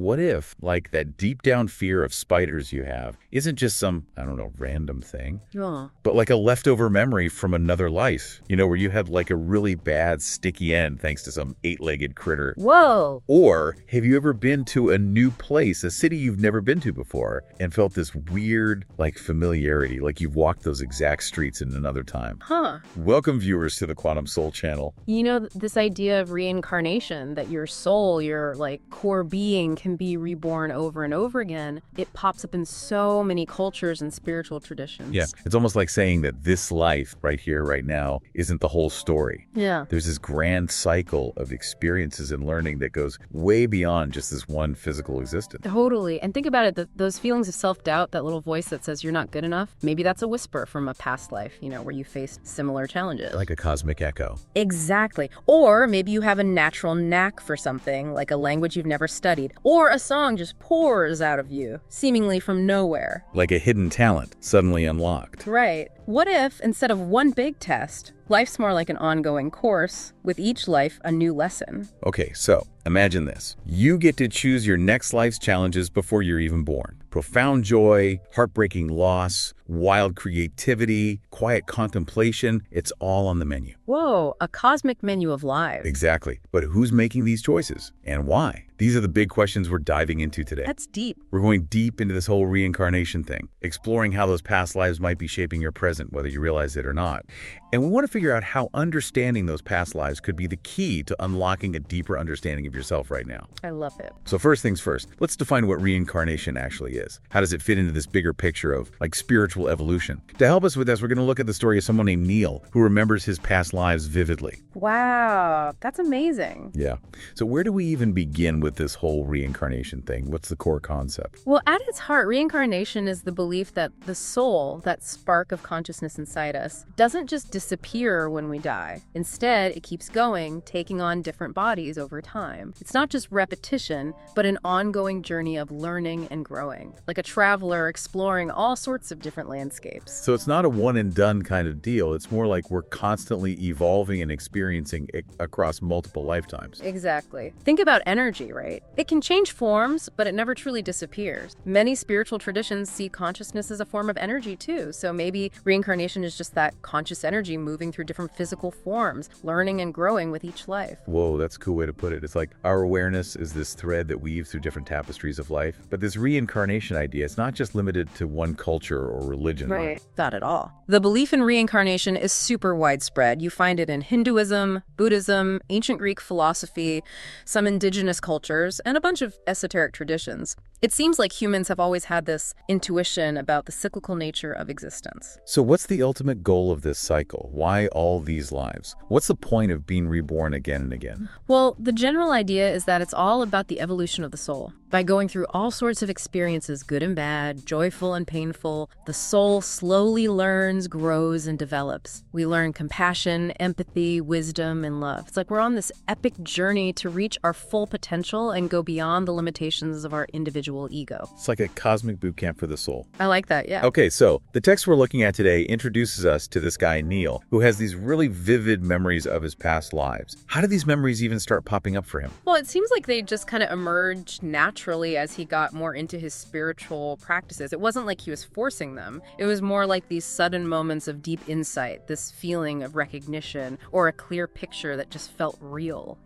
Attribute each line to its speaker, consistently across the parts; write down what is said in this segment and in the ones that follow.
Speaker 1: what if, like, that deep down fear of spiders you have isn't just some, I don't know, random thing, but like a leftover memory from another life, where you had like a really bad sticky end thanks to some 8-legged critter.
Speaker 2: Whoa!
Speaker 1: Or have you ever been to a new place, a city you've never been to before, and felt this weird, like, familiarity, like you've walked those exact streets in another time? Welcome, viewers, to the Quantum Soul channel.
Speaker 2: This idea of reincarnation, that your soul, your like core being, can be reborn over and over again, it pops up in so many cultures and spiritual traditions.
Speaker 1: Yeah, it's almost like saying that this life right here, right now, isn't the whole story.
Speaker 2: Yeah.
Speaker 1: There's this grand cycle of experiences and learning that goes way beyond just this one physical existence.
Speaker 2: Totally. And think about it, those feelings of self-doubt, that little voice that says you're not good enough, maybe that's a whisper from a past life, where you faced similar challenges.
Speaker 1: Like a cosmic echo.
Speaker 2: Exactly. Or maybe you have a natural knack for something, like a language you've never studied, or a song just pours out of you, seemingly from nowhere.
Speaker 1: Like a hidden talent suddenly unlocked.
Speaker 2: Right. What if, instead of one big test, life's more like an ongoing course, with each life a new lesson?
Speaker 1: Okay, so imagine this. You get to choose your next life's challenges before you're even born. Profound joy, heartbreaking loss, wild creativity, quiet contemplation, it's all on the menu.
Speaker 2: Whoa, a cosmic menu of lives.
Speaker 1: Exactly. But who's making these choices and why? These are the big questions we're diving into today.
Speaker 2: That's deep.
Speaker 1: We're going deep into this whole reincarnation thing, exploring how those past lives might be shaping your present, whether you realize it or not. And we want to figure out how understanding those past lives could be the key to unlocking a deeper understanding of yourself right now.
Speaker 2: I love it.
Speaker 1: So first things first, let's define what reincarnation actually is. How does it fit into this bigger picture of, like, spiritual evolution? To help us with this, we're going to look at the story of someone named Neil, who remembers his past lives vividly.
Speaker 2: Wow, that's amazing.
Speaker 1: Yeah. So where do we even begin with this whole reincarnation thing? What's the core concept?
Speaker 2: Well, at its heart, reincarnation is the belief that the soul, that spark of consciousness inside us, doesn't just disappear when we die. Instead, it keeps going, taking on different bodies over time. It's not just repetition, but an ongoing journey of learning and growing, like a traveler exploring all sorts of different landscapes.
Speaker 1: So it's not a one and done kind of deal. It's more like we're constantly evolving and experiencing it across multiple lifetimes.
Speaker 2: Exactly. Think about energy, right? It can change forms, but it never truly disappears. Many spiritual traditions see consciousness as a form of energy too. So maybe reincarnation is just that conscious energy moving through different physical forms, learning and growing with each life.
Speaker 1: Whoa, that's a cool way to put it. It's like our awareness is this thread that weaves through different tapestries of life. But this reincarnation idea, it's not just limited to one culture or religion.
Speaker 2: Right. Not at all. The belief in reincarnation is super widespread. You find it in Hinduism, Buddhism, ancient Greek philosophy, some indigenous cultures, and a bunch of esoteric traditions. It seems like humans have always had this intuition about the cyclical nature of existence.
Speaker 1: So what's the ultimate goal of this cycle? Why all these lives? What's the point of being reborn again and again?
Speaker 2: Well, the general idea is that it's all about the evolution of the soul. By going through all sorts of experiences, good and bad, joyful and painful, the soul slowly learns, grows, and develops. We learn compassion, empathy, wisdom, and love. It's like we're on this epic journey to reach our full potential and go beyond the limitations of our individual ego.
Speaker 1: It's like a cosmic boot camp for the soul.
Speaker 2: I like that, yeah.
Speaker 1: Okay, so the text we're looking at today introduces us to this guy, Neil, who has these really vivid memories of his past lives. How did these memories even start popping up for him?
Speaker 2: Well, it seems like they just kind of emerged naturally as he got more into his spiritual practices. It wasn't like he was forcing them. It was more like these sudden moments of deep insight, this feeling of recognition, or a clear picture that just felt real,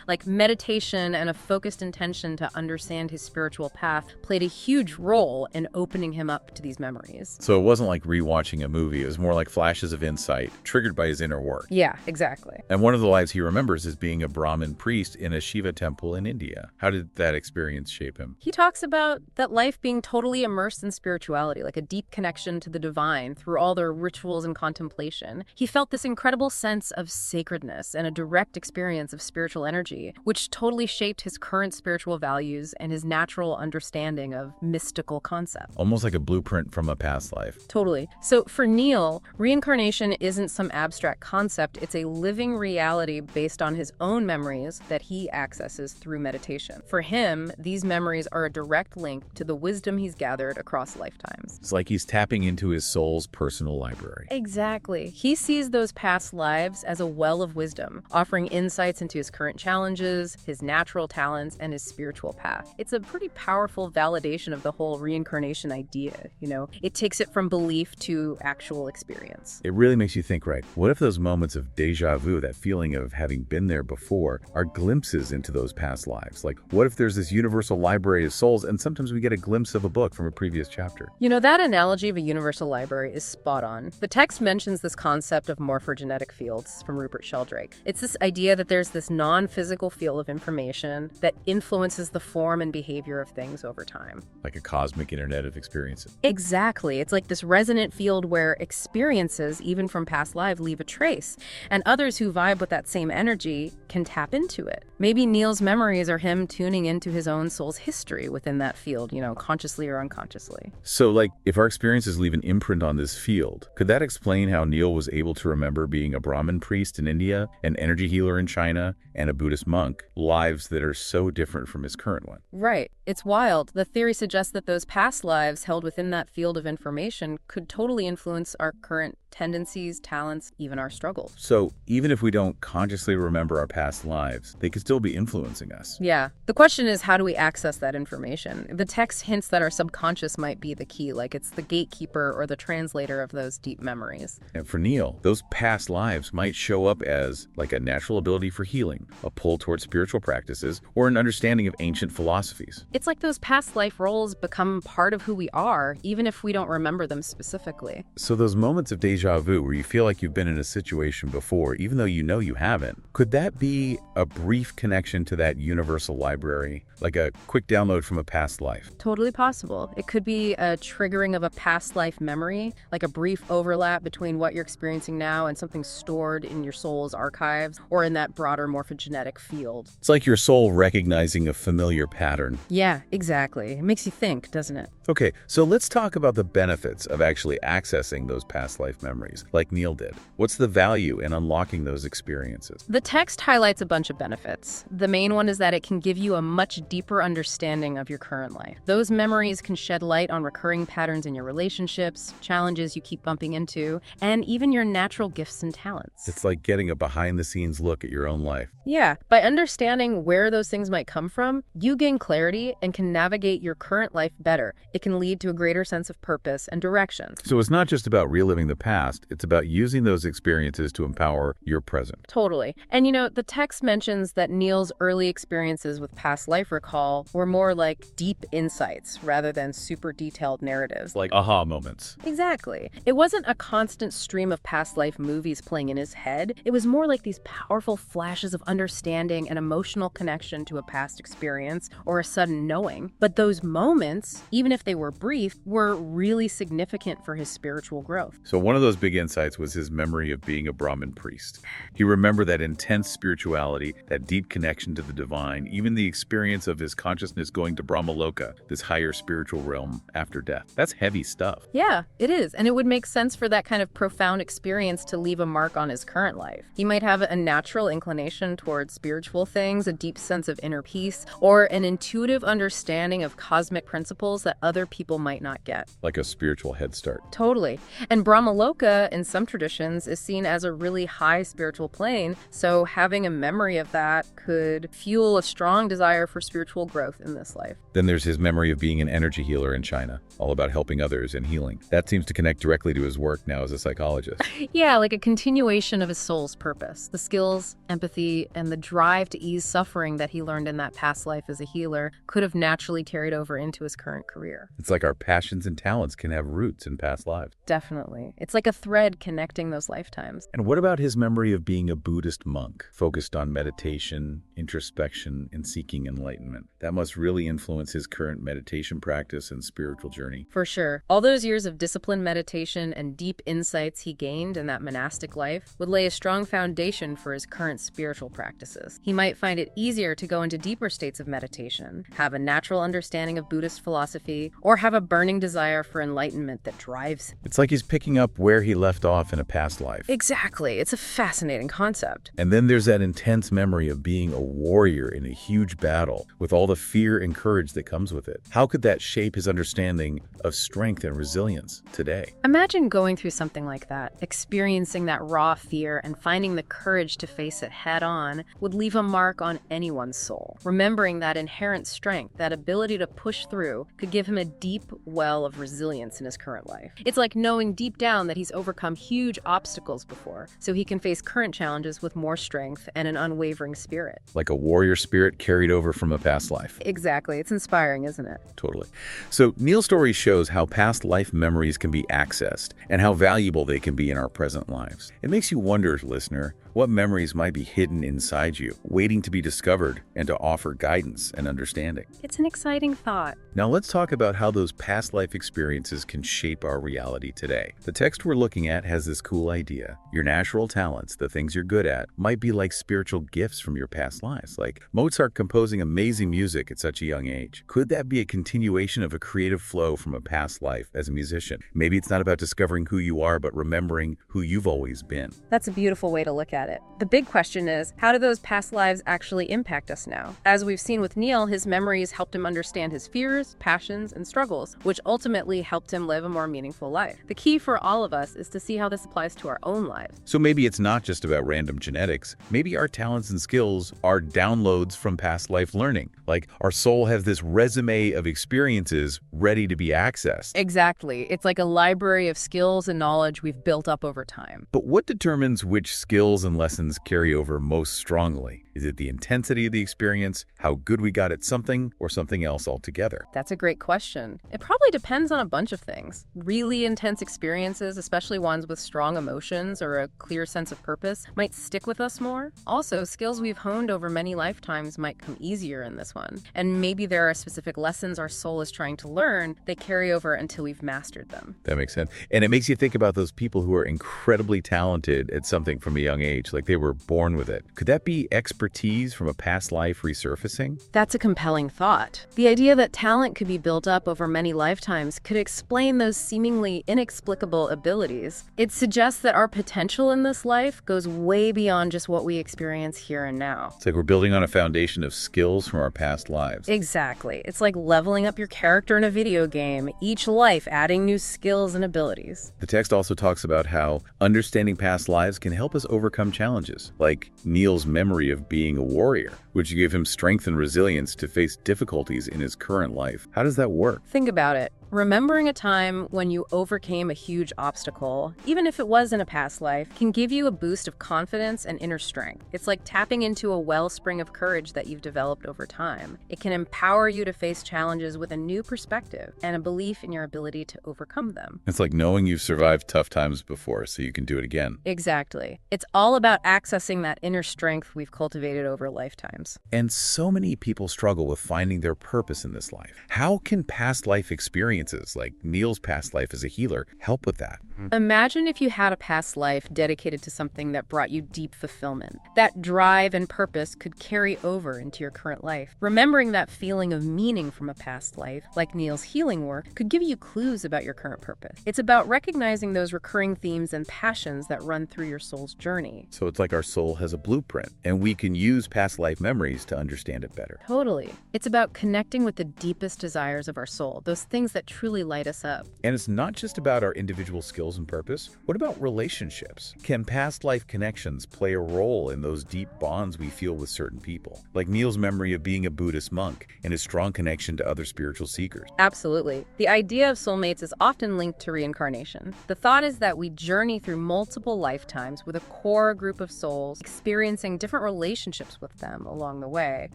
Speaker 2: Like meditation and a focused intention to understand his spiritual path played a huge role in opening him up to these memories.
Speaker 1: So it wasn't like rewatching a movie. It was more like flashes of insight triggered by his inner work.
Speaker 2: Yeah, exactly.
Speaker 1: And one of the lives he remembers is being a Brahmin priest in a Shiva temple in India. How did that experience shape him?
Speaker 2: He talks about that life being totally immersed in spirituality, like a deep connection to the divine through all their rituals and contemplation. He felt this incredible sense of sacredness and a direct experience of spiritual energy, which totally shaped his current spiritual values and his natural understanding of mystical concepts.
Speaker 1: Almost like a blueprint from a past life.
Speaker 2: Totally. So for Neil, reincarnation isn't some abstract concept. It's a living reality based on his own memories that he accesses through meditation. For him, these memories are a direct link to the wisdom he's gathered across lifetimes.
Speaker 1: It's like he's tapping into his soul's personal library.
Speaker 2: Exactly. He sees those past lives as a well of wisdom, offering insights into his current challenges, his natural talents, and his spiritual path. It's a pretty powerful validation of the whole reincarnation idea, you know? It takes it from belief to actual experience.
Speaker 1: It really makes you think, right? What if those moments of deja vu, that feeling of having been there before, are glimpses into those past lives? Like, what if there's this universal library of souls, and sometimes we get a glimpse of a book from a previous chapter?
Speaker 2: You know, that analogy of a universal library is spot on. The text mentions this concept of morphogenetic fields from Rupert Sheldrake. It's this idea that there's this non-physical field of information that influences the form and behavior of things over time.
Speaker 1: Like a cosmic internet of experiences.
Speaker 2: Exactly. It's like this resonant field where experiences, even from past lives, leave a trace, and others who vibe with that same energy can tap into it. Maybe Neil's memories are him tuning into his own soul's history within that field, you know, consciously or unconsciously.
Speaker 1: So, like, if our experiences leave an imprint on this field, could that explain how Neil was able to remember being a Brahmin priest in India, an energy healer in China, and a Buddhist monk, lives that are so different from his current one?
Speaker 2: Right. It's wild. The theory suggests that those past lives held within that field of information could totally influence our current tendencies, talents, even our struggles.
Speaker 1: So even if we don't consciously remember our past lives, they could still be influencing us.
Speaker 2: Yeah. The question is, how do we access that information? The text hints that our subconscious might be the key, like it's the gatekeeper or the translator of those deep memories.
Speaker 1: And for Neil, those past lives might show up as like a natural ability for healing, a pull towards spiritual practices, or an understanding of ancient philosophies.
Speaker 2: It's like those past life roles become part of who we are, even if we don't remember them specifically.
Speaker 1: So those moments of deja vu where you feel like you've been in a situation before, even though you know you haven't, could that be a brief connection to that universal library, like a quick download from a past life?
Speaker 2: Totally possible. It could be a triggering of a past life memory, like a brief overlap between what you're experiencing now and something stored in your soul's archives or in that broader morphogenetic field.
Speaker 1: It's like your soul recognizing a familiar pattern.
Speaker 2: Yeah, exactly. It makes you think, doesn't it?
Speaker 1: Okay, so let's talk about the benefits of actually accessing those past life memories, like Neil did. What's the value in unlocking those experiences?
Speaker 2: The text highlights a bunch of benefits. The main one is that it can give you a much deeper understanding of your current life. Those memories can shed light on recurring patterns in your relationships, challenges you keep bumping into, and even your natural gifts and talents.
Speaker 1: It's like getting a behind-the-scenes look at your own life.
Speaker 2: Yeah, by understanding where those things might come from, you gain clarity and can navigate your current life better. It can lead to a greater sense of purpose and direction.
Speaker 1: So it's not just about reliving the past, it's about using those experiences to empower your present.
Speaker 2: Totally. And you know, the text mentions that Neil's early experiences with past life recall were more like deep insights rather than super detailed narratives.
Speaker 1: Like aha moments.
Speaker 2: Exactly. It wasn't a constant stream of past life movies playing in his head. It was more like these powerful flashes of understanding and emotional connection to a past experience or a sudden knowing. But those moments, even if they were brief, were really significant for his spiritual growth.
Speaker 1: So one of those big insights was his memory of being a Brahmin priest. He remembered that intense spirituality, that deep connection to the divine, even the experience of his consciousness going to Brahmaloka, this higher spiritual realm after death. That's heavy stuff.
Speaker 2: Yeah, it is. And it would make sense for that kind of profound experience to leave a mark on his current life. He might have a natural inclination towards spiritual things, a deep sense of inner peace, or an intuitive understanding of cosmic principles that other people might not get.
Speaker 1: Like a spiritual head start.
Speaker 2: Totally. And Brahmaloka, in some traditions, is seen as a really high spiritual plane, so having a memory of that could fuel a strong desire for spiritual growth in this life.
Speaker 1: Then there's his memory of being an energy healer in China, all about helping others and healing. That seems to connect directly to his work now as a psychologist.
Speaker 2: Yeah, like a continuation of his soul's purpose. The skills, empathy, and the drive to ease suffering that he learned in that past life as a healer could have naturally carried over into his current career.
Speaker 1: It's like our passions and talents can have roots in past lives.
Speaker 2: Definitely. It's like a thread connecting those lifetimes.
Speaker 1: And what about his memory of being a Buddhist monk, focused on meditation, introspection, and seeking enlightenment? That must really influence his current meditation practice and spiritual journey.
Speaker 2: For sure. All those years of disciplined meditation and deep insights he gained in that monastic life would lay a strong foundation for his current spiritual practices. He might find it easier to go into deeper states of meditation, have a natural understanding of Buddhist philosophy, or have a burning desire for enlightenment that drives him.
Speaker 1: It's like he's picking up where he left off in a past life.
Speaker 2: Exactly. It's a fascinating concept.
Speaker 1: And then there's that intense memory of being a warrior in a huge battle, with all the fear and courage that comes with it. How could that shape his understanding of strength and resilience today?
Speaker 2: Imagine going through something like that, experiencing that raw fear and finding the courage to face it head on would leave a mark on anyone's soul. Remembering that inherent strength, that ability to push through, could give him a deep well of resilience in his current life. It's like knowing deep down that he's overcome huge obstacles before, so he can face current challenges with more strength and an unwavering spirit.
Speaker 1: Like a warrior spirit carried over from a past life.
Speaker 2: Exactly. It's inspiring, isn't it?
Speaker 1: Totally. So Neil's story shows how past life memories can be accessed and how valuable they can be in our present lives. It makes you wonder, listener, what memories might be hidden inside you, waiting to be discovered and to offer guidance and understanding.
Speaker 2: It's an exciting thought.
Speaker 1: Now let's talk about how those past life experiences can shape our reality today. The text we're looking at has this cool idea. Your natural talents, the things you're good at, might be like spiritual gifts from your past lives, like Mozart composing amazing music at such a young age. Could that be a continuation of a creative flow from a past life as a musician? Maybe it's not about discovering who you are, but remembering who you've always been.
Speaker 2: That's a beautiful way to look at it. The big question is, how do those past lives actually impact us now? As we've seen with Neil, his memories helped him understand his fears, passions, and struggles, which ultimately helped him live a more meaningful life. The key for all of us is to see how this applies to our own lives.
Speaker 1: So maybe it's not just about random genetics. Maybe our talents and skills are downloads from past life learning. Like our soul has this resume of experiences ready to be accessed.
Speaker 2: Exactly. It's like a library of skills and knowledge we've built up over time.
Speaker 1: But what determines which skills and lessons carry over most strongly? Is it the intensity of the experience, how good we got at something, or something else altogether?
Speaker 2: That's a great question. It probably depends on a bunch of things. Really intense experiences, especially ones with strong emotions or a clear sense of purpose, might stick with us more. Also, skills we've honed over many lifetimes might come easier in this one. And maybe there are specific lessons our soul is trying to learn that carry over until we've mastered them.
Speaker 1: That makes sense. And it makes you think about those people who are incredibly talented at something from a young age, like they were born with it. Could that be expertise from a past life resurfacing?
Speaker 2: That's a compelling thought. The idea that talent could be built up over many lifetimes could explain those seemingly inexplicable abilities. It suggests that our potential in this life goes way beyond just what we experience here and now.
Speaker 1: It's like we're building on a foundation of skills from our past lives.
Speaker 2: Exactly. It's like leveling up your character in a video game, each life adding new skills and abilities.
Speaker 1: The text also talks about how understanding past lives can help us overcome challenges, like Neil's memory of being a warrior, which gave him strength and resilience to face difficulties in his current life. How does that work?
Speaker 2: Think about it. Remembering a time when you overcame a huge obstacle, even if it was in a past life, can give you a boost of confidence and inner strength. It's like tapping into a wellspring of courage that you've developed over time. It can empower you to face challenges with a new perspective and a belief in your ability to overcome them.
Speaker 1: It's like knowing you've survived tough times before, so you can do it again.
Speaker 2: Exactly. It's all about accessing that inner strength we've cultivated over lifetimes.
Speaker 1: And so many people struggle with finding their purpose in this life. How can past life experiences, like Neil's past life as a healer, help with that?
Speaker 2: Imagine if you had a past life dedicated to something that brought you deep fulfillment. That drive and purpose could carry over into your current life. Remembering that feeling of meaning from a past life, like Neil's healing work, could give you clues about your current purpose. It's about recognizing those recurring themes and passions that run through your soul's journey.
Speaker 1: So it's like our soul has a blueprint, and we can use past life memories to understand it better.
Speaker 2: Totally. It's about connecting with the deepest desires of our soul, those things that truly light us up.
Speaker 1: And it's not just about our individual skills and purpose. What about relationships? Can past life connections play a role in those deep bonds we feel with certain people? Like Neil's memory of being a Buddhist monk and his strong connection to other spiritual seekers.
Speaker 2: Absolutely. The idea of soulmates is often linked to reincarnation. The thought is that we journey through multiple lifetimes with a core group of souls, experiencing different relationships with them along the way.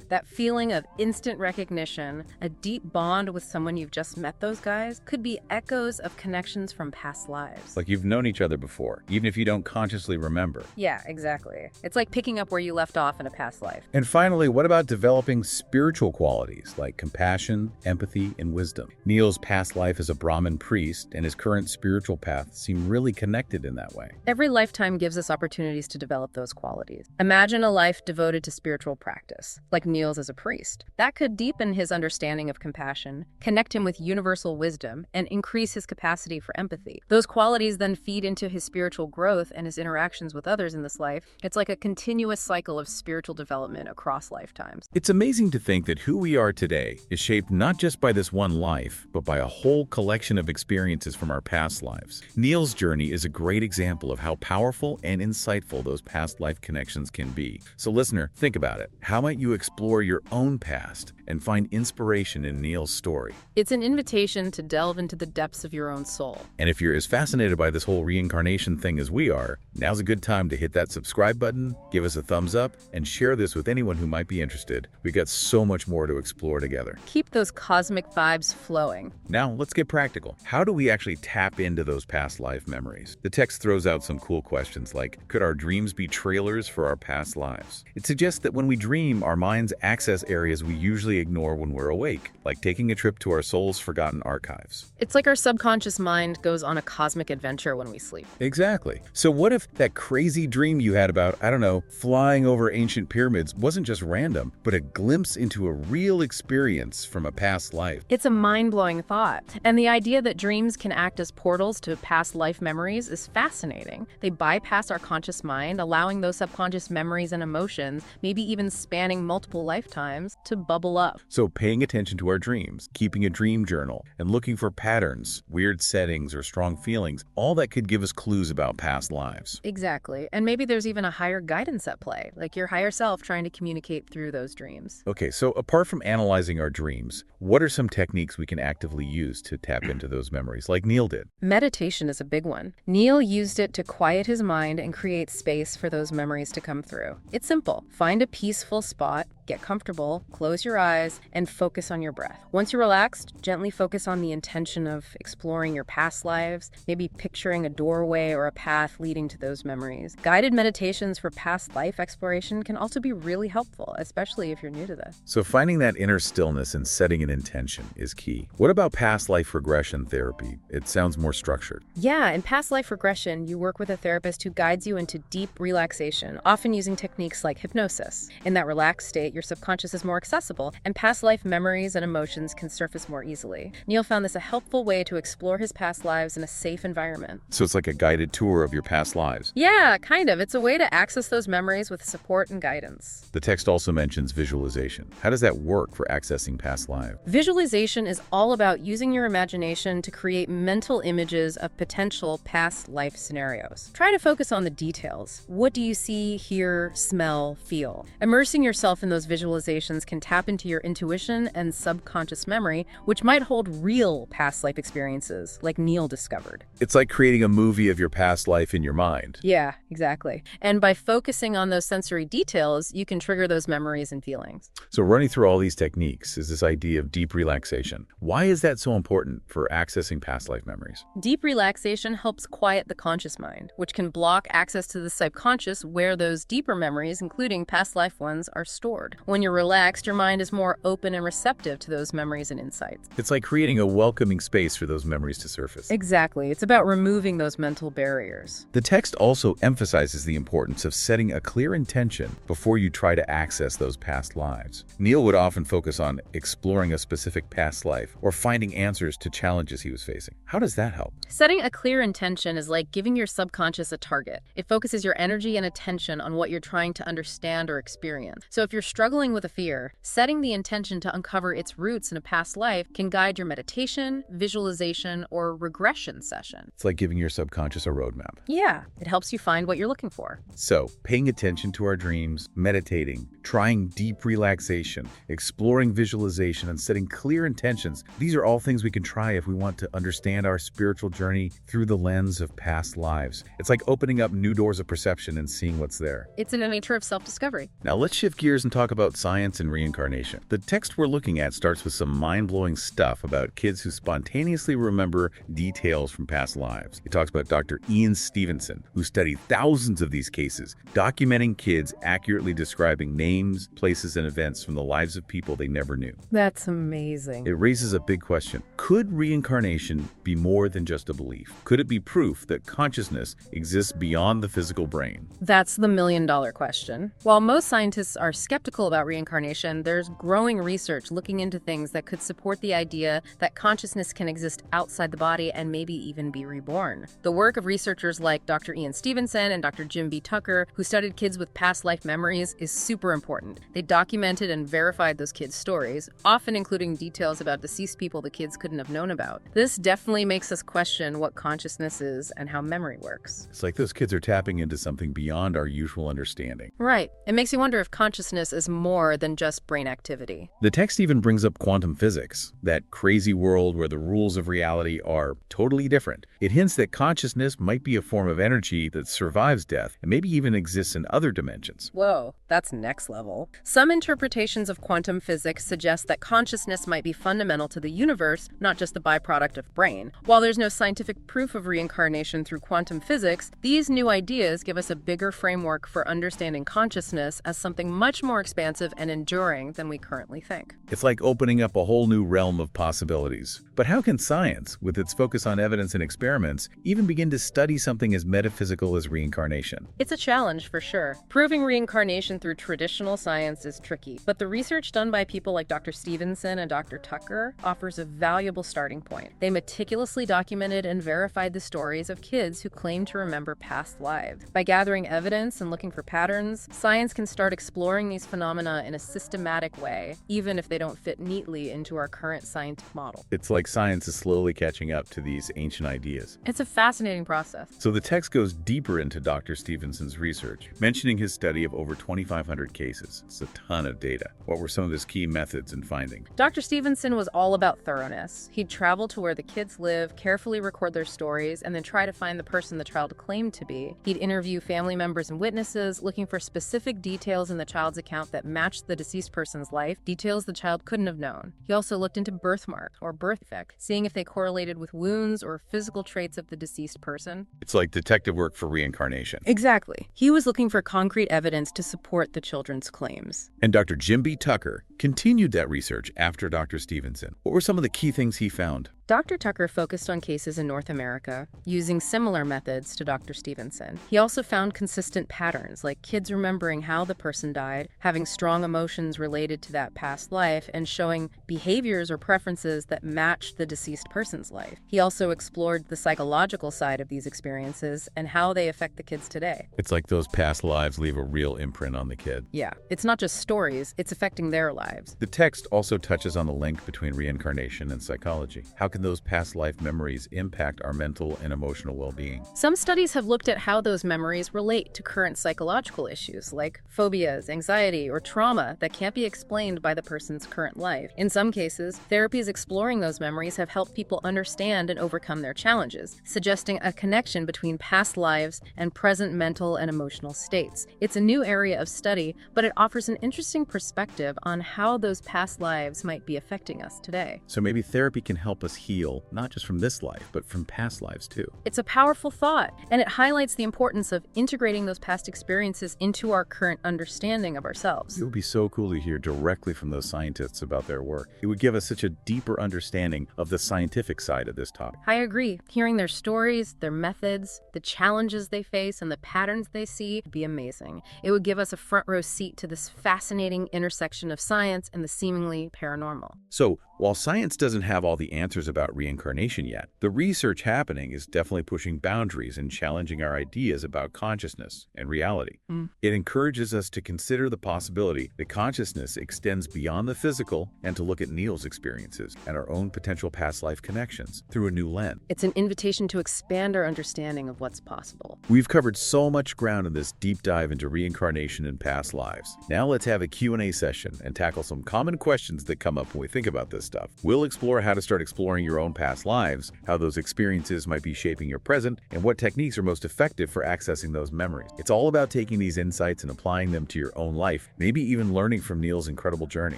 Speaker 2: That feeling of instant recognition, a deep bond with someone you've just met those guys, could be echoes of connections from past lives. lives.
Speaker 1: Like you've known each other before, even if you don't consciously remember.
Speaker 2: Yeah, exactly. It's like picking up where you left off in a past life.
Speaker 1: And finally, what about developing spiritual qualities like compassion, empathy, and wisdom? Neil's past life as a Brahmin priest and his current spiritual path seem really connected in that way.
Speaker 2: Every lifetime gives us opportunities to develop those qualities. Imagine a life devoted to spiritual practice, like Neil's as a priest. That could deepen his understanding of compassion, connect him with universal wisdom, and increase his capacity for empathy. Those qualities then feed into his spiritual growth and his interactions with others in this life. It's like a continuous cycle of spiritual development across lifetimes.
Speaker 1: It's amazing to think that who we are today is shaped not just by this one life, but by a whole collection of experiences from our past lives. Neil's journey is a great example of how powerful and insightful those past life connections can be. So listener, think about it. How might you explore your own past and find inspiration in Neil's story?
Speaker 2: It's an invitation to delve into the depths of your own soul.
Speaker 1: And if you're as fascinated by this whole reincarnation thing as we are, now's a good time to hit that subscribe button, give us a thumbs up, and share this with anyone who might be interested. We got so much more to explore together.
Speaker 2: Keep those cosmic vibes flowing.
Speaker 1: Now, let's get practical. How do we actually tap into those past life memories? The text throws out some cool questions like, could our dreams be trailers for our past lives? It suggests that when we dream, our minds access areas we usually ignore when we're awake, like taking a trip to our soul's forgotten archives.
Speaker 2: It's like our subconscious mind goes on a cosmic adventure when we sleep.
Speaker 1: Exactly. So what if that crazy dream you had about, I don't know, flying over ancient pyramids wasn't just random, but a glimpse into a real experience from a past life?
Speaker 2: It's a mind-blowing thought. And the idea that dreams can act as portals to past life memories is fascinating. They bypass our conscious mind, allowing those subconscious memories and emotions, maybe even spanning multiple lifetimes, to bubble up.
Speaker 1: So paying attention to our dreams, keeping a dream journal, and looking for patterns, weird settings, or strong feelings, all that could give us clues about past lives.
Speaker 2: Exactly. And maybe there's even a higher guidance at play, like your higher self trying to communicate through those dreams.
Speaker 1: Okay, so apart from analyzing our dreams, what are some techniques we can actively use to tap into those memories, like Neil did?
Speaker 2: Meditation is a big one. Neil used it to quiet his mind and create space for those memories to come through. It's simple. Find a peaceful spot, get comfortable, close your eyes, and focus on your breath. Once you're relaxed, gently focus on the intention of exploring your past lives, maybe picturing a doorway or a path leading to those memories. Guided meditations for past life exploration can also be really helpful, especially if you're new to this.
Speaker 1: So finding that inner stillness and setting an intention is key. What about past life regression therapy? It sounds more structured.
Speaker 2: Yeah, in past life regression, you work with a therapist who guides you into deep relaxation, often using techniques like hypnosis. In that relaxed state, your subconscious is more accessible, and past life memories and emotions can surface more easily. Neil found this a helpful way to explore his past lives in a safe environment.
Speaker 1: So it's like a guided tour of your past lives.
Speaker 2: Yeah, kind of. It's a way to access those memories with support and guidance.
Speaker 1: The text also mentions visualization. How does that work for accessing past lives?
Speaker 2: Visualization is all about using your imagination to create mental images of potential past life scenarios. Try to focus on the details. What do you see, hear, smell, feel? Immersing yourself in those visualizations can tap into your intuition and subconscious memory, which might hold real past life experiences, like Neil discovered.
Speaker 1: It's like creating a movie of your past life in your mind.
Speaker 2: Yeah, exactly. And by focusing on those sensory details, you can trigger those memories and feelings.
Speaker 1: So running through all these techniques is this idea of deep relaxation. Why is that so important for accessing past life memories?
Speaker 2: Deep relaxation helps quiet the conscious mind, which can block access to the subconscious where those deeper memories, including past life ones, are stored. When you're relaxed, your mind is more open and receptive to those memories and insights.
Speaker 1: It's like creating a welcoming space for those memories to surface.
Speaker 2: Exactly. It's about removing those mental barriers.
Speaker 1: The text also emphasizes the importance of setting a clear intention before you try to access those past lives. Neil would often focus on exploring a specific past life or finding answers to challenges he was facing. How does that help?
Speaker 2: Setting a clear intention is like giving your subconscious a target. It focuses your energy and attention on what you're trying to understand or experience. So if you're struggling with a fear, setting the intention to uncover its roots in a past life can guide your meditation, visualization, or regression session.
Speaker 1: It's like giving your subconscious a roadmap.
Speaker 2: Yeah, it helps you find what you're looking for.
Speaker 1: So, paying attention to our dreams, meditating, trying deep relaxation, exploring visualization, and setting clear intentions, these are all things we can try if we want to understand our spiritual journey through the lens of past lives. It's like opening up new doors of perception and seeing what's there.
Speaker 2: It's in the nature of self-discovery.
Speaker 1: Now let's shift gears and talk about about science and reincarnation. The text we're looking at starts with some mind-blowing stuff about kids who spontaneously remember details from past lives. It talks about Dr. Ian Stevenson, who studied thousands of these cases, documenting kids accurately describing names, places, and events from the lives of people they never knew.
Speaker 2: That's amazing.
Speaker 1: It raises a big question. Could reincarnation be more than just a belief? Could it be proof that consciousness exists beyond the physical brain?
Speaker 2: That's the million-dollar question. While most scientists are skeptical about reincarnation, there's growing research looking into things that could support the idea that consciousness can exist outside the body and maybe even be reborn. The work of researchers like Dr. Ian Stevenson and Dr. Jim B. Tucker, who studied kids with past life memories, is super important. They documented and verified those kids' stories, often including details about deceased people the kids couldn't have known about. This definitely makes us question what consciousness is and how memory works.
Speaker 1: It's like those kids are tapping into something beyond our usual understanding.
Speaker 2: Right. It makes you wonder if consciousness is more than just brain activity.
Speaker 1: The text even brings up quantum physics, that crazy world where the rules of reality are totally different. It hints that consciousness might be a form of energy that survives death and maybe even exists in other dimensions.
Speaker 2: Whoa, that's next level. Some interpretations of quantum physics suggest that consciousness might be fundamental to the universe, not just the byproduct of brain. While there's no scientific proof of reincarnation through quantum physics, these new ideas give us a bigger framework for understanding consciousness as something much more expansive and enduring than we currently think.
Speaker 1: It's like opening up a whole new realm of possibilities. But how can science, with its focus on evidence and experiments, even begin to study something as metaphysical as reincarnation?
Speaker 2: It's a challenge for sure. Proving reincarnation through traditional science is tricky, but the research done by people like Dr. Stevenson and Dr. Tucker offers a valuable starting point. They meticulously documented and verified the stories of kids who claim to remember past lives. By gathering evidence and looking for patterns, science can start exploring these phenomena in a systematic way, even if they don't fit neatly into our current scientific model.
Speaker 1: It's like science is slowly catching up to these ancient ideas.
Speaker 2: It's a fascinating process.
Speaker 1: So the text goes deeper into Dr. Stevenson's research, mentioning his study of over 2,500 cases. It's a ton of data. What were some of his key methods and findings?
Speaker 2: Dr. Stevenson was all about thoroughness. He'd travel to where the kids live, carefully record their stories, and then try to find the person the child claimed to be. He'd interview family members and witnesses, looking for specific details in the child's account that matched the deceased person's life, details the child couldn't have known. He also looked into birthmark or birth defect, seeing if they correlated with wounds or physical traits of the deceased person.
Speaker 1: It's like detective work for reincarnation.
Speaker 2: Exactly. He was looking for concrete evidence to support the children's claims.
Speaker 1: And Dr. Jim B. Tucker continued that research after Dr. Stevenson. What were some of the key things he found?
Speaker 2: Dr. Tucker focused on cases in North America, using similar methods to Dr. Stevenson. He also found consistent patterns, like kids remembering how the person died, having strong emotions related to that past life, and showing behaviors or preferences that matched the deceased person's life. He also explored the psychological side of these experiences and how they affect the kids today.
Speaker 1: It's like those past lives leave a real imprint on the kid.
Speaker 2: Yeah, it's not just stories, it's affecting their lives.
Speaker 1: The text also touches on the link between reincarnation and psychology. How can those past life memories impact our mental and emotional well-being?
Speaker 2: Some studies have looked at how those memories relate to current psychological issues like phobias, anxiety, or trauma that can't be explained by the person's current life. In some cases, therapies exploring those memories have helped people understand and overcome their challenges, suggesting a connection between past lives and present mental and emotional states. It's a new area of study, but it offers an interesting perspective on how those past lives might be affecting us today.
Speaker 1: So maybe therapy can help us heal, not just from this life, but from past lives too.
Speaker 2: It's a powerful thought, and it highlights the importance of integrating those past experiences into our current understanding of ourselves.
Speaker 1: It would be so cool to hear directly from those scientists about their work. It would give us such a deeper understanding of the scientific side of this topic.
Speaker 2: I agree. Hearing their stories, their methods, the challenges they face, and the patterns they see would be amazing. It would give us a front row seat to this fascinating intersection of science and the seemingly paranormal.
Speaker 1: So, while science doesn't have all the answers about reincarnation yet, the research happening is definitely pushing boundaries and challenging our ideas about consciousness and reality. It encourages us to consider the possibility that consciousness extends beyond the physical and to look at Neil's experiences and our own potential past life connections through a new lens.
Speaker 2: It's an invitation to expand our understanding of what's possible.
Speaker 1: We've covered so much ground in this deep dive into reincarnation and past lives. Now let's have a Q&A session and tackle some common questions that come up when we think about this this stuff. We'll explore how to start exploring your own past lives, how those experiences might be shaping your present, and what techniques are most effective for accessing those memories. It's all about taking these insights and applying them to your own life, maybe even learning from Neil's incredible journey.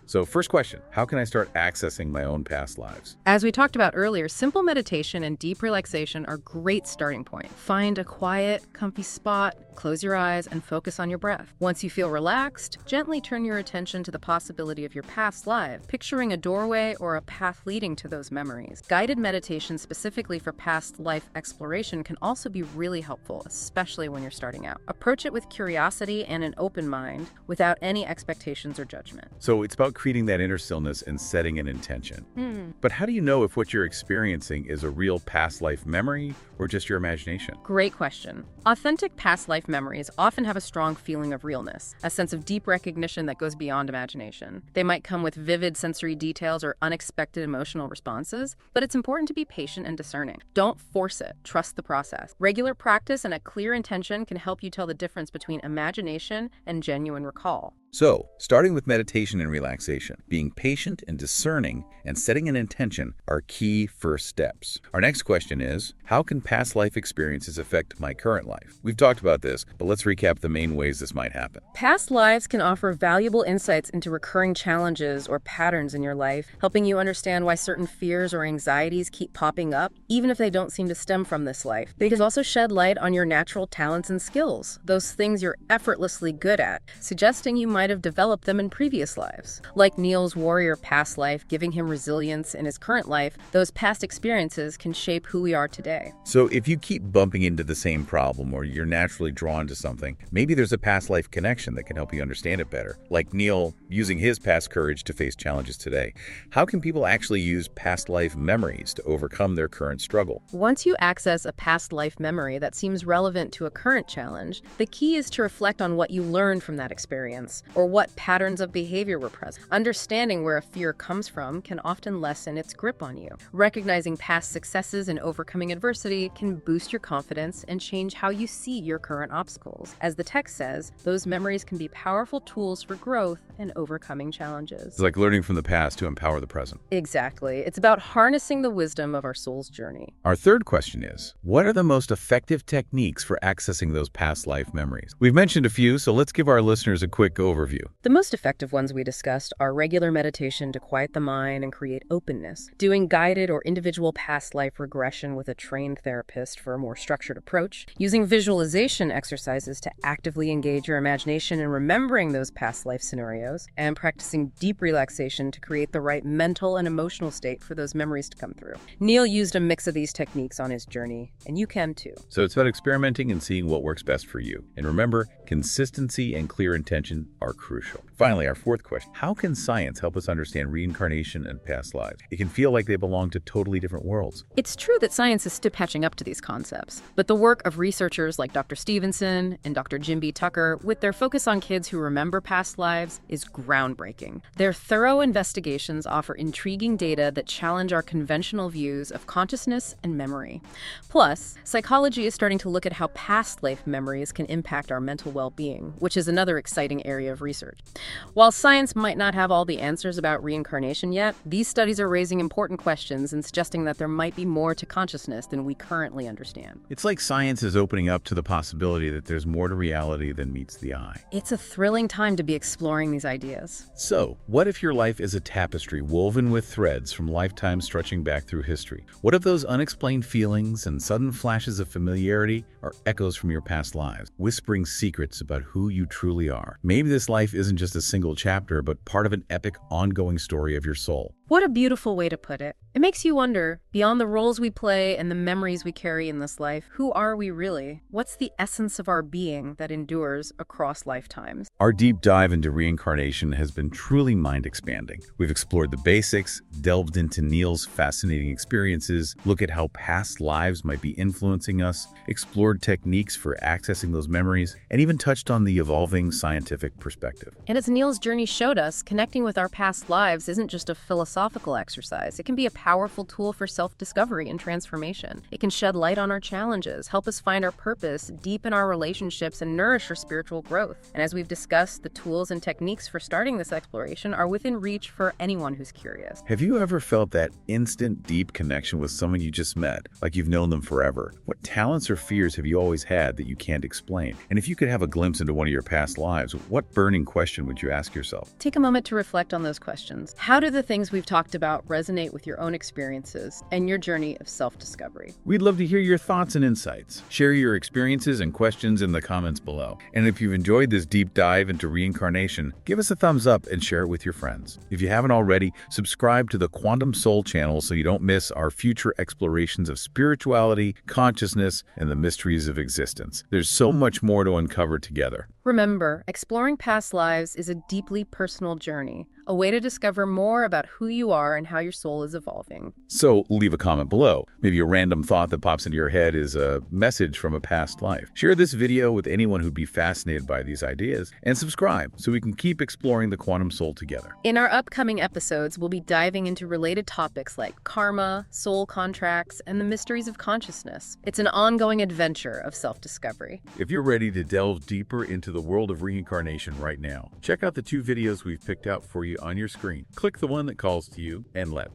Speaker 1: So first question, how can I start accessing my own past lives?
Speaker 2: As we talked about earlier, simple meditation and deep relaxation are great starting point. Find a quiet, comfy spot, close your eyes, and focus on your breath. Once you feel relaxed, gently turn your attention to the possibility of your past life, picturing a doorway or a path leading to those memories. Guided meditation specifically for past life exploration can also be really helpful, especially when you're starting out. Approach it with curiosity and an open mind, without any expectations or judgment.
Speaker 1: So it's about creating that inner stillness and setting an intention. But how do you know if what you're experiencing is a real past life memory or just your imagination?
Speaker 2: Great question. Authentic past life memories often have a strong feeling of realness, a sense of deep recognition that goes beyond imagination. They might come with vivid sensory details or unexpected emotional responses, but it's important to be patient and discerning. Don't force it. Trust the process. Regular practice and a clear intention can help you tell the difference between imagination and genuine recall.
Speaker 1: So, starting with meditation and relaxation, being patient and discerning, and setting an intention are key first steps. Our next question is, how can past life experiences affect my current life? We've talked about this, but let's recap the main ways this might happen.
Speaker 2: Past lives can offer valuable insights into recurring challenges or patterns in your life, helping you understand why certain fears or anxieties keep popping up, even if they don't seem to stem from this life. They can also shed light on your natural talents and skills, those things you're effortlessly good at, suggesting you might have developed them in previous lives. Like Neil's warrior past life giving him resilience in his current life, those past experiences can shape who we are today.
Speaker 1: So if you keep bumping into the same problem or you're naturally drawn to something, maybe there's a past life connection that can help you understand it better. Like Neil using his past courage to face challenges today. How can people actually use past life memories to overcome their current struggle?
Speaker 2: Once you access a past life memory that seems relevant to a current challenge, the key is to reflect on what you learned from that experience, or what patterns of behavior were present. Understanding where a fear comes from can often lessen its grip on you. Recognizing past successes and overcoming adversity can boost your confidence and change how you see your current obstacles. As the text says, those memories can be powerful tools for growth and overcoming challenges.
Speaker 1: It's like learning from the past to empower the present.
Speaker 2: Exactly. It's about harnessing the wisdom of our soul's journey.
Speaker 1: Our third question is, what are the most effective techniques for accessing those past life memories? We've mentioned a few, so let's give our listeners a quick overview.
Speaker 2: The most effective ones we discussed are regular meditation to quiet the mind and create openness, doing guided or individual past life regression with a trained therapist for a more structured approach, using visualization exercises to actively engage your imagination and remembering those past life scenarios, and practicing deep relaxation to create the right mental and emotional state for those memories to come through. Neil used a mix of these techniques on his journey, and you can too.
Speaker 1: So it's about experimenting and seeing what works best for you. And remember, consistency and clear intention are crucial. Finally, our fourth question, how can science help us understand reincarnation and past lives? It can feel like they belong to totally different worlds.
Speaker 2: It's true that science is still catching up to these concepts, but the work of researchers like Dr. Stevenson and Dr. Jim B. Tucker, with their focus on kids who remember past lives, is groundbreaking. Their thorough investigations offer intriguing data that challenge our conventional views of consciousness and memory. Plus, psychology is starting to look at how past life memories can impact our mental well-being, which is another exciting area of research. While science might not have all the answers about reincarnation yet, these studies are raising important questions and suggesting that there might be more to consciousness than we currently understand.
Speaker 1: It's like science is opening up to the possibility that there's more to reality than meets the eye.
Speaker 2: It's a thrilling time to be exploring these ideas.
Speaker 1: So, what if your life is a tapestry woven with threads from lifetimes stretching back through history? What if those unexplained feelings and sudden flashes of familiarity are echoes from your past lives, whispering secrets about who you truly are? Maybe this life isn't just a single chapter, but part of an epic, ongoing story of your soul.
Speaker 2: What a beautiful way to put it. It makes you wonder, beyond the roles we play and the memories we carry in this life, who are we really? What's the essence of our being that endures across lifetimes?
Speaker 1: Our deep dive into reincarnation has been truly mind-expanding. We've explored the basics, delved into Neil's fascinating experiences, looked at how past lives might be influencing us, explored techniques for accessing those memories, and even touched on the evolving scientific perspective.
Speaker 2: And as Neil's journey showed us, connecting with our past lives isn't just a philosophical philosophical exercise. It can be a powerful tool for self-discovery and transformation. It can shed light on our challenges, help us find our purpose, deepen our relationships, and nourish our spiritual growth. And as we've discussed, the tools and techniques for starting this exploration are within reach for anyone who's curious.
Speaker 1: Have you ever felt that instant, deep connection with someone you just met, like you've known them forever? What talents or fears have you always had that you can't explain? And if you could have a glimpse into one of your past lives, what burning question would you ask yourself?
Speaker 2: Take a moment to reflect on those questions. How do the things we've talked about resonate with your own experiences and your journey of self-discovery?
Speaker 1: We'd love to hear your thoughts and insights. Share your experiences and questions in the comments below. And if you've enjoyed this deep dive into reincarnation, give us a thumbs up and share it with your friends. If you haven't already, subscribe to the Quantum Soul channel so you don't miss our future explorations of spirituality, consciousness, and the mysteries of existence. There's so much more to uncover together.
Speaker 2: Remember, exploring past lives is a deeply personal journey, a way to discover more about who you are and how your soul is evolving.
Speaker 1: So leave a comment below. Maybe a random thought that pops into your head is a message from a past life. Share this video with anyone who'd be fascinated by these ideas, and subscribe so we can keep exploring the quantum soul together.
Speaker 2: In our upcoming episodes, we'll be diving into related topics like karma, soul contracts, and the mysteries of consciousness. It's an ongoing adventure of self-discovery.
Speaker 1: If you're ready to delve deeper into the world of reincarnation right now, check out the 2 videos we've picked out for you on your screen. Click the one that calls to you and let